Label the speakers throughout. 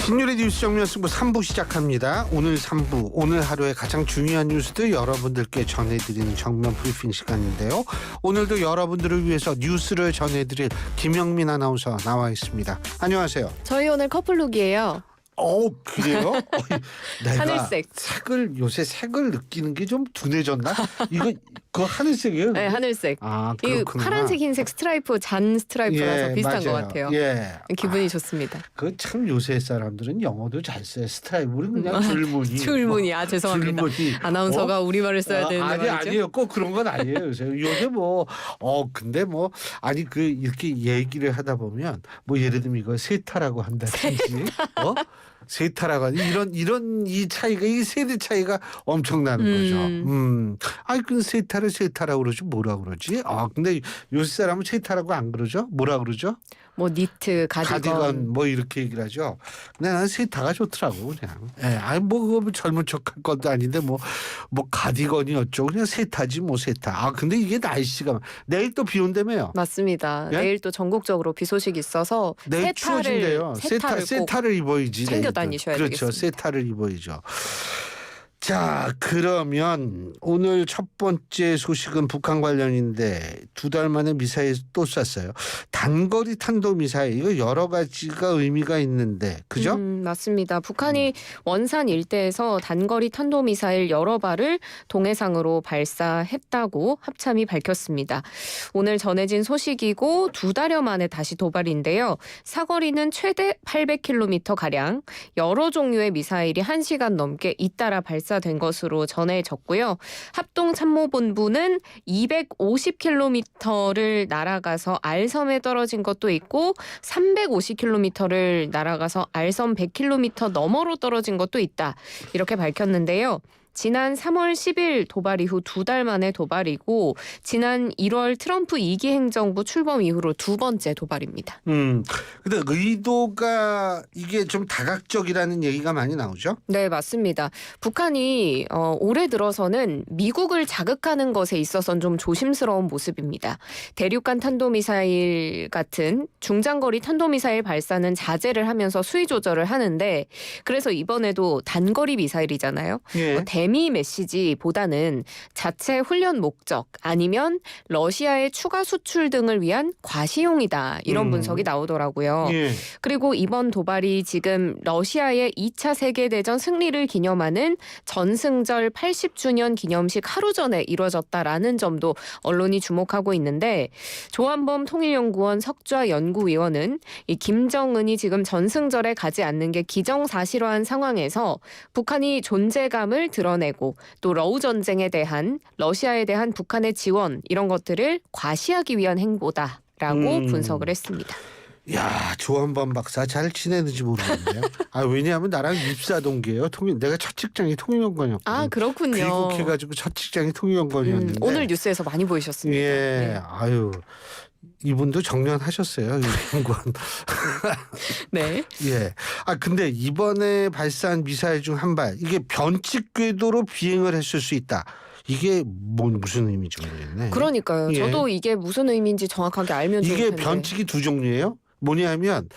Speaker 1: 신율의 뉴스 정면 승부 3부 시작합니다. 오늘 3부, 오늘 하루의 가장 중요한 뉴스들 여러분들께 전해드리는 정면 브리핑 시간인데요. 오늘도 여러분들을 위해서 뉴스를 전해드릴 김영민 아나운서 나와 있습니다. 안녕하세요.
Speaker 2: 저희 오늘 커플룩이에요.
Speaker 1: 그래요? 내가
Speaker 2: 하늘색.
Speaker 1: 요새 색을 느끼는 게 좀 둔해졌나? 이거 그거 하늘색이에요?
Speaker 2: 네, 하늘색. 이
Speaker 1: 그렇구나.
Speaker 2: 파란색, 흰색 스트라이프, 잔 스트라이프라서 비슷한
Speaker 1: 맞아요.
Speaker 2: 것 같아요.
Speaker 1: 예.
Speaker 2: 기분이 좋습니다.
Speaker 1: 그 참 요새 사람들은 영어도 잘 써요. 스트라이프는 그냥 줄무늬.
Speaker 2: 줄무늬. 죄송합니다.
Speaker 1: 줄무늬.
Speaker 2: 아나운서가 우리말을 써야 되는데 말이죠.
Speaker 1: 아니에요. 꼭 그런 건 아니에요. 요새 근데 이렇게 얘기를 하다 보면 예를 들면 이거 세타라고 한다든지 세타라고 이런 이 차이가 이 세대 차이가 엄청나는 거죠. 그 세타라고 그러지 뭐라 그러지? 근데 요새 사람은 세타라고 안 그러죠? 뭐라 그러죠?
Speaker 2: 니트, 가디건
Speaker 1: 이렇게 얘기를 하죠. 근데 나는 세타가 좋더라고 그냥. 그거 젊은 척할 것도 아닌데 가디건이 어쩌고 그냥 세타지 세타. 근데 이게 날씨가 내일 또 비 온다며요.
Speaker 2: 맞습니다.
Speaker 1: 예?
Speaker 2: 내일 또 전국적으로 비 소식이 있어서
Speaker 1: 내일 추워진대요.
Speaker 2: 세타를
Speaker 1: 입어야지.
Speaker 2: 챙겨 다니셔야
Speaker 1: 그렇죠.
Speaker 2: 되겠습니다.
Speaker 1: 세타를 입어야죠. 자, 그러면 오늘 첫 번째 소식은 북한 관련인데 2달 만에 미사일 또 쐈어요. 단거리 탄도미사일 이거 여러 가지가 의미가 있는데 그죠?
Speaker 2: 맞습니다. 북한이 원산 일대에서 단거리 탄도미사일 여러 발을 동해상으로 발사했다고 합참이 밝혔습니다. 오늘 전해진 소식이고 2달여 만에 다시 도발인데요. 사거리는 최대 800km가량 여러 종류의 미사일이 1시간 넘게 잇따라 발사된 것으로 전해졌고요. 합동참모본부는 250km를 날아가서 알섬에 떨어진 것도 있고 350km를 날아가서 알섬 100km 너머로 떨어진 것도 있다. 이렇게 밝혔는데요. 지난 3월 10일 도발 이후 2달 만에 도발이고 지난 1월 트럼프 2기 행정부 출범 이후로 2번째 도발입니다.
Speaker 1: 근데 의도가 이게 좀 다각적이라는 얘기가 많이 나오죠?
Speaker 2: 네, 맞습니다. 북한이 올해 들어서는 미국을 자극하는 것에 있어서는 좀 조심스러운 모습입니다. 대륙간 탄도미사일 같은 중장거리 탄도미사일 발사는 자제를 하면서 수위 조절을 하는데 그래서 이번에도 단거리 미사일이잖아요.
Speaker 1: 예.
Speaker 2: 대미 메시지보다는 자체 훈련 목적 아니면 러시아의 추가 수출 등을 위한 과시용이다. 이런 분석이 나오더라고요.
Speaker 1: 예.
Speaker 2: 그리고 이번 도발이 지금 러시아의 2차 세계대전 승리를 기념하는 전승절 80주년 기념식 하루 전에 이루어졌다라는 점도 언론이 주목하고 있는데 조한범 통일연구원 석좌 연구위원은 이 김정은이 지금 전승절에 가지 않는 게 기정사실화한 상황에서 북한이 존재감을 드러내고 또 러우 전쟁에 대한 러시아에 대한 북한의 지원 이런 것들을 과시하기 위한 행보다라고 분석을 했습니다.
Speaker 1: 야, 조한범 박사 잘 지내는지 모르겠네요. 왜냐하면 나랑 입사 동기예요. 내가 첫 직장이 통일연구원이었거든요.
Speaker 2: 그렇군요.
Speaker 1: 귀국해가지고 첫 직장이 통일연구원이었는데
Speaker 2: 오늘 뉴스에서 많이 보이셨습니다.
Speaker 1: 예, 네. 이분도 정년하셨어요. 연구원.
Speaker 2: 네.
Speaker 1: 예. 근데 이번에 발사한 미사일 중 한 발 이게 변칙 궤도로 비행을 했을 수 있다. 이게 무슨 의미인지 모르겠네.
Speaker 2: 그러니까요.
Speaker 1: 예.
Speaker 2: 저도 이게 무슨 의미인지 정확하게 알면 좋을 텐데.
Speaker 1: 이게 변칙이 2종류예요. 뭐냐면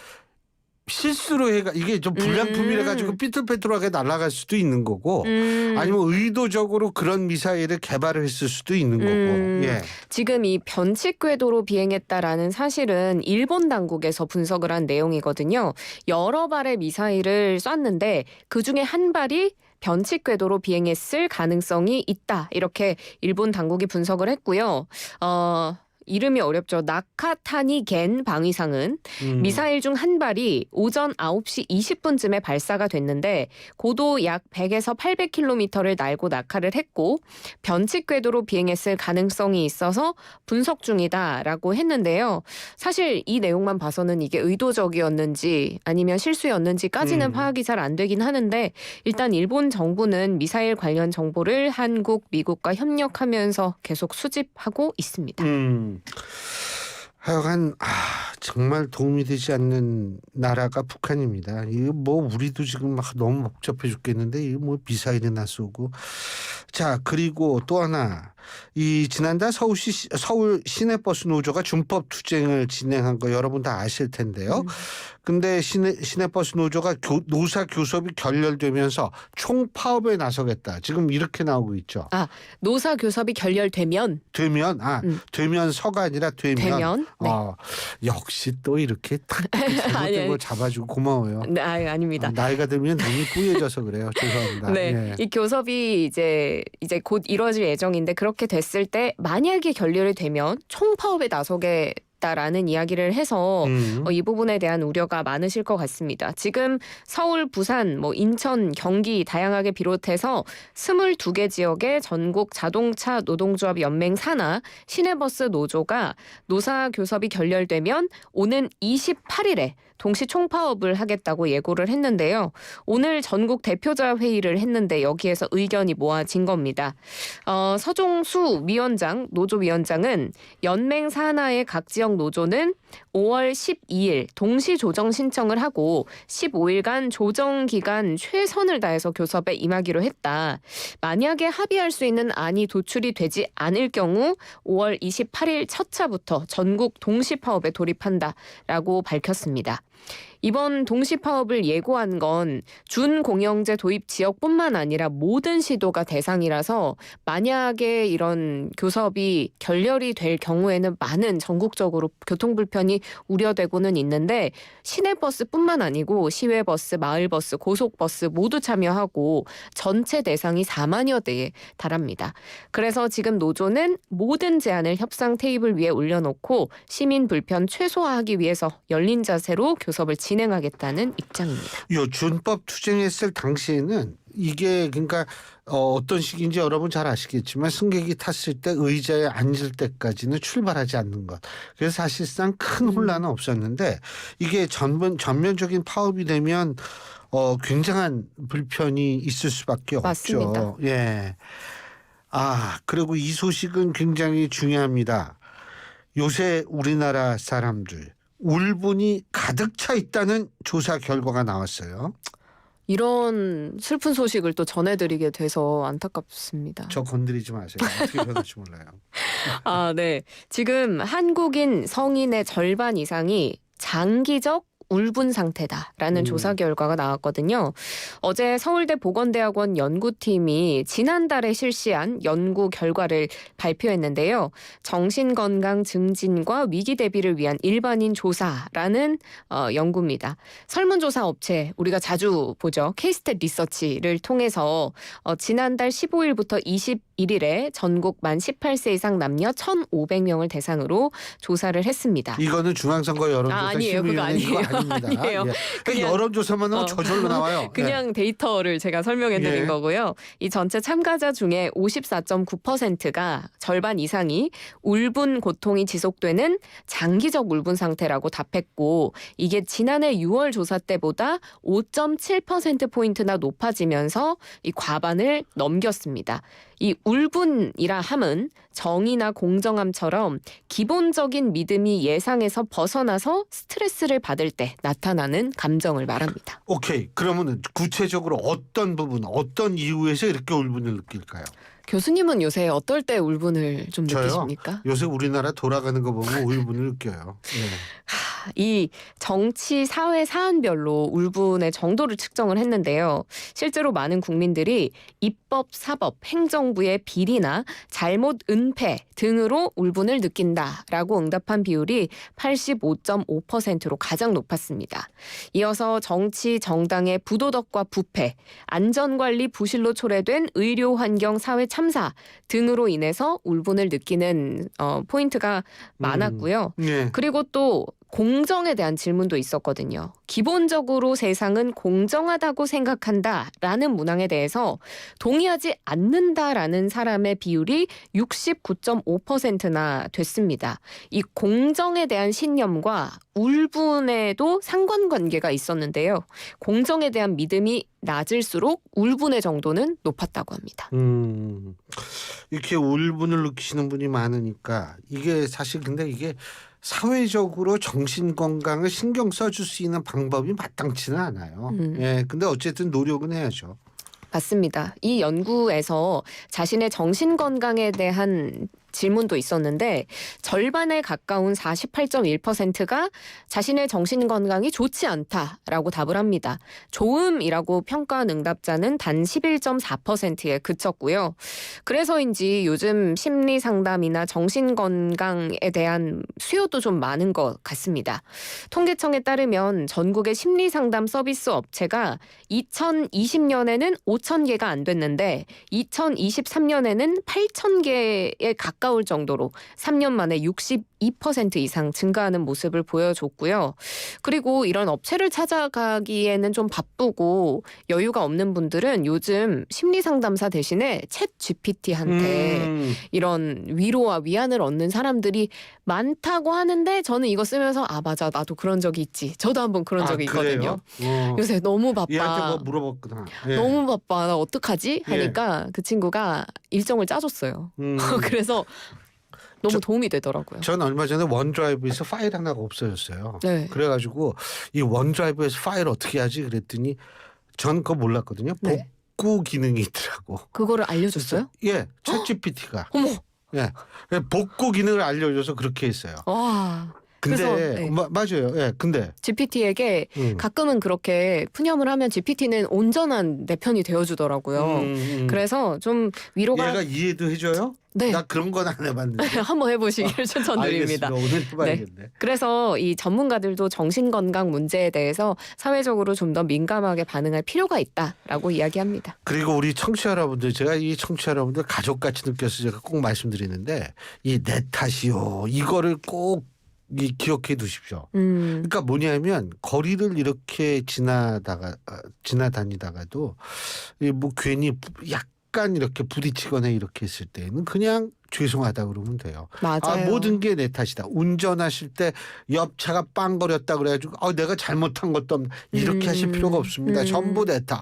Speaker 1: 실수로 이게 좀 불량품이라 가지고 삐뚤빼뚤하게 날아갈 수도 있는 거고 아니면 의도적으로 그런 미사일을 개발을 했을 수도 있는 거고. 예.
Speaker 2: 지금 이 변칙 궤도로 비행했다라는 사실은 일본 당국에서 분석을 한 내용이거든요. 여러 발의 미사일을 쐈는데 그중에 한 발이 변칙 궤도로 비행했을 가능성이 있다. 이렇게 일본 당국이 분석을 했고요. 이름이 어렵죠. 나카타니 겐 방위상은 미사일 중 한 발이 오전 9시 20분쯤에 발사가 됐는데 고도 약 100에서 800km를 날고 낙하를 했고 변칙 궤도로 비행했을 가능성이 있어서 분석 중이다라고 했는데요. 사실 이 내용만 봐서는 이게 의도적이었는지 아니면 실수였는지까지는 파악이 잘 안 되긴 하는데 일단 일본 정부는 미사일 관련 정보를 한국, 미국과 협력하면서 계속 수집하고 있습니다.
Speaker 1: 하여간 정말 도움이 되지 않는 나라가 북한입니다. 이거 우리도 지금 막 너무 복잡해 죽겠는데 이거 미사일이나 쏘고. 자, 그리고 또 하나 이 지난달 서울 시내버스 노조가 준법 투쟁을 진행한 거 여러분 다 아실 텐데요. 근데 시내버스 노조가 노사 교섭이 결렬되면서 총파업에 나서겠다. 지금 이렇게 나오고 있죠.
Speaker 2: 노사 교섭이 결렬되면
Speaker 1: 되면서가 아니라 되면.
Speaker 2: 네.
Speaker 1: 역시 또 이렇게 탁 잘못된 걸 잡아주고 고마워요.
Speaker 2: 네, 아닙니다.
Speaker 1: 나이가 들면 눈이 뿌얘져서 그래요. 죄송합니다.
Speaker 2: 네, 이 교섭이 이제 곧 이루어질 예정인데 그렇게 됐을 때 만약에 결렬이 되면 총파업에 나서겠다라는 이야기를 해서 이 부분에 대한 우려가 많으실 것 같습니다. 지금 서울, 부산, 인천, 경기 다양하게 비롯해서 22개 지역의 전국 자동차 노동조합 연맹 산하 시내버스 노조가 노사 교섭이 결렬되면 오는 28일에 동시 총파업을 하겠다고 예고를 했는데요. 오늘 전국 대표자 회의를 했는데 여기에서 의견이 모아진 겁니다. 서종수 노조위원장은 연맹 산하의 각 지역 노조는 5월 12일 동시 조정 신청을 하고 15일간 조정 기간 최선을 다해서 교섭에 임하기로 했다. 만약에 합의할 수 있는 안이 도출이 되지 않을 경우 5월 28일 첫 차부터 전국 동시 파업에 돌입한다라고 밝혔습니다. 이번 동시 파업을 예고한 건 준공영제 도입 지역뿐만 아니라 모든 시도가 대상이라서 만약에 이런 교섭이 결렬이 될 경우에는 많은 전국적으로 교통 불편이 우려되고는 있는데 시내버스뿐만 아니고 시외버스, 마을버스, 고속버스 모두 참여하고 전체 대상이 4만여 대에 달합니다. 그래서 지금 노조는 모든 제안을 협상 테이블 위에 올려놓고 시민 불편 최소화하기 위해서 열린 자세로 교섭을 진행하겠다는 입장입니다.
Speaker 1: 요 준법 투쟁했을 당시에는 이게 그러니까 어떤 식인지 여러분 잘 아시겠지만 승객이 탔을 때 의자에 앉을 때까지는 출발하지 않는 것. 그래서 사실상 큰 혼란은 없었는데 이게 전면적인 파업이 되면 굉장한 불편이 있을 수밖에 없죠.
Speaker 2: 맞습니다.
Speaker 1: 예. 그리고 이 소식은 굉장히 중요합니다. 요새 우리나라 사람들 울분이 가득 차 있다는 조사 결과가 나왔어요.
Speaker 2: 이런 슬픈 소식을 또 전해드리게 돼서 안타깝습니다.
Speaker 1: 저 건드리지 마세요. 어떻게 변할지 몰라요.
Speaker 2: 네. 지금 한국인 성인의 절반 이상이 장기적 울분 상태다라는 조사 결과가 나왔거든요. 어제 서울대 보건대학원 연구팀이 지난달에 실시한 연구 결과를 발표했는데요. 정신건강 증진과 위기 대비를 위한 일반인 조사라는 연구입니다. 설문조사 업체 우리가 자주 보죠. 케이스탯 리서치를 통해서 지난달 15일부터 21일에 전국 만 18세 이상 남녀 1,500명을 대상으로 조사를 했습니다.
Speaker 1: 이거는 중앙선거 여론조사
Speaker 2: 아니에요. 그거 아니에요.
Speaker 1: 아닙니다.
Speaker 2: 아니에요.
Speaker 1: 그냥 여론조사만 하면 저절로 나와요.
Speaker 2: 그냥 데이터를 제가 설명해드린 거고요. 이 전체 참가자 중에 54.9%가 절반 이상이 울분 고통이 지속되는 장기적 울분 상태라고 답했고 이게 지난해 6월 조사 때보다 5.7%포인트나 높아지면서 이 과반을 넘겼습니다. 이 울분이라 함은 정의나 공정함처럼 기본적인 믿음이 예상에서 벗어나서 스트레스를 받을 때 나타나는 감정을 말합니다.
Speaker 1: 오케이. 그러면 구체적으로 어떤 부분, 어떤 이유에서 이렇게 울분을 느낄까요?
Speaker 2: 교수님은 요새 어떨 때 울분을 좀 느끼십니까?
Speaker 1: 요새 우리나라 돌아가는 거 보면 울분을 느껴요.
Speaker 2: 이 정치, 사회 사안별로 울분의 정도를 측정을 했는데요. 실제로 많은 국민들이 입법, 사법, 행정부의 비리나 잘못 은폐 등으로 울분을 느낀다라고 응답한 비율이 85.5%로 가장 높았습니다. 이어서 정치, 정당의 부도덕과 부패, 안전관리 부실로 초래된 의료 환경 사회 참사 등으로 인해서 울분을 느끼는 포인트가 많았고요. 그리고 또 공정에 대한 질문도 있었거든요. 기본적으로 세상은 공정하다고 생각한다라는 문항에 대해서 동의하지 않는다라는 사람의 비율이 69.5%나 됐습니다. 이 공정에 대한 신념과 울분에도 상관관계가 있었는데요. 공정에 대한 믿음이 낮을수록 울분의 정도는 높았다고 합니다.
Speaker 1: 이렇게 울분을 느끼시는 분이 많으니까 이게 사실 근데 이게 사회적으로 정신 건강을 신경 써줄 수 있는 방법이 마땅치는 않아요. 근데 어쨌든 노력은 해야죠.
Speaker 2: 맞습니다. 이 연구에서 자신의 정신 건강에 대한 질문도 있었는데 절반에 가까운 48.1%가 자신의 정신 건강이 좋지 않다라고 답을 합니다. 좋음이라고 평가한 응답자는 단 11.4%에 그쳤고요. 그래서인지 요즘 심리 상담이나 정신 건강에 대한 수요도 좀 많은 것 같습니다. 통계청에 따르면 전국의 심리 상담 서비스 업체가 2020년에는 5,000개가 안 됐는데 2023년에는 8,000개에 가까울 정도로 3년 만에 62% 이상 증가하는 모습을 보여줬고요. 그리고 이런 업체를 찾아가기에는 좀 바쁘고 여유가 없는 분들은 요즘 심리 상담사 대신에 챗 GPT한테 이런 위로와 위안을 얻는 사람들이 많다고 하는데 저는 이거 쓰면서 아 맞아 나도 그런 적이 있지. 저도 한번 그런 적이 있거든요. 요새 너무 바빠.
Speaker 1: 얘한테 뭐 물어봤구나. 예.
Speaker 2: 너무 바빠. 나 어떡하지?
Speaker 1: 예.
Speaker 2: 하니까 그 친구가 일정을 짜줬어요.
Speaker 1: 음.
Speaker 2: 그래서 너무 도움이 되더라고요.
Speaker 1: 전 얼마 전에 원드라이브에서 파일 하나가 없어졌어요.
Speaker 2: 네.
Speaker 1: 그래가지고 이 원드라이브에서 파일 어떻게 하지 그랬더니 전 그거 몰랐거든요.
Speaker 2: 네.
Speaker 1: 복구 기능이 있더라고.
Speaker 2: 그거를 알려줬어요?
Speaker 1: 예, 챗GPT가.
Speaker 2: 어머.
Speaker 1: 예, 복구 기능을 알려줘서 그렇게 했어요.
Speaker 2: 와.
Speaker 1: 근데
Speaker 2: 그래서, 네.
Speaker 1: 맞아요. 예, 근데
Speaker 2: GPT에게 가끔은 그렇게 푸념을 하면 GPT는 온전한 내 편이 되어주더라고요. 그래서 좀 위로가
Speaker 1: 얘가 이해도 해줘요?
Speaker 2: 네.
Speaker 1: 나 그런 건 안 해봤는데.
Speaker 2: 한번 해보시기를 추천드립니다.
Speaker 1: 알겠습니다. 오늘 해봐야겠네.
Speaker 2: 그래서 이 전문가들도 정신건강 문제에 대해서 사회적으로 좀 더 민감하게 반응할 필요가 있다라고 이야기합니다.
Speaker 1: 그리고 우리 청취자 여러분들 제가 이 청취자 여러분들 가족같이 느껴서 제가 꼭 말씀드리는데 이 내 탓이요 이거를 꼭 기억해 두십시오. 그러니까 뭐냐면 거리를 이렇게 지나다니다가도 뭐 괜히 약간 이렇게 부딪히거나 이렇게 했을 때는 그냥 죄송하다 그러면 돼요.
Speaker 2: 맞아요.
Speaker 1: 모든 게 내 탓이다. 운전하실 때 옆차가 빵거렸다 그래가지고 내가 잘못한 것도 없는 이렇게 하실 필요가 없습니다. 전부 내 탓.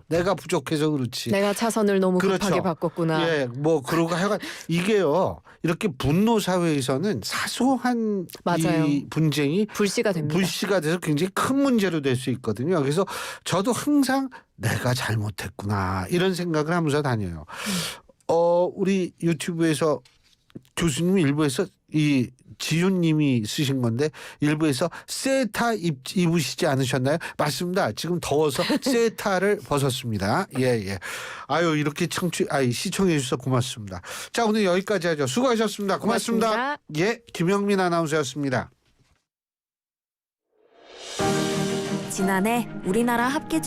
Speaker 1: 내가 부족해서 그렇지.
Speaker 2: 내가 차선을 너무
Speaker 1: 그렇죠.
Speaker 2: 급하게 바꿨구나.
Speaker 1: 예, 뭐 그러고 하여간 이게요. 이렇게 분노 사회에서는 사소한
Speaker 2: 맞아요.
Speaker 1: 이 분쟁이
Speaker 2: 불씨가 됩니다.
Speaker 1: 불씨가 돼서 굉장히 큰 문제로 될 수 있거든요. 그래서 저도 항상 내가 잘못했구나 이런 생각을 하면서 다녀요. 우리 유튜브에서 교수님 일부에서 이 지윤님이 쓰신 건데 일부에서 세타 입으시지 않으셨나요? 맞습니다. 지금 더워서 세타를 벗었습니다. 예. 아유 이렇게 시청해 주셔서 고맙습니다. 자 오늘 여기까지 하죠. 수고하셨습니다. 고맙습니다. 예, 김영민 아나운서였습니다.
Speaker 3: 지난해 우리나라 합계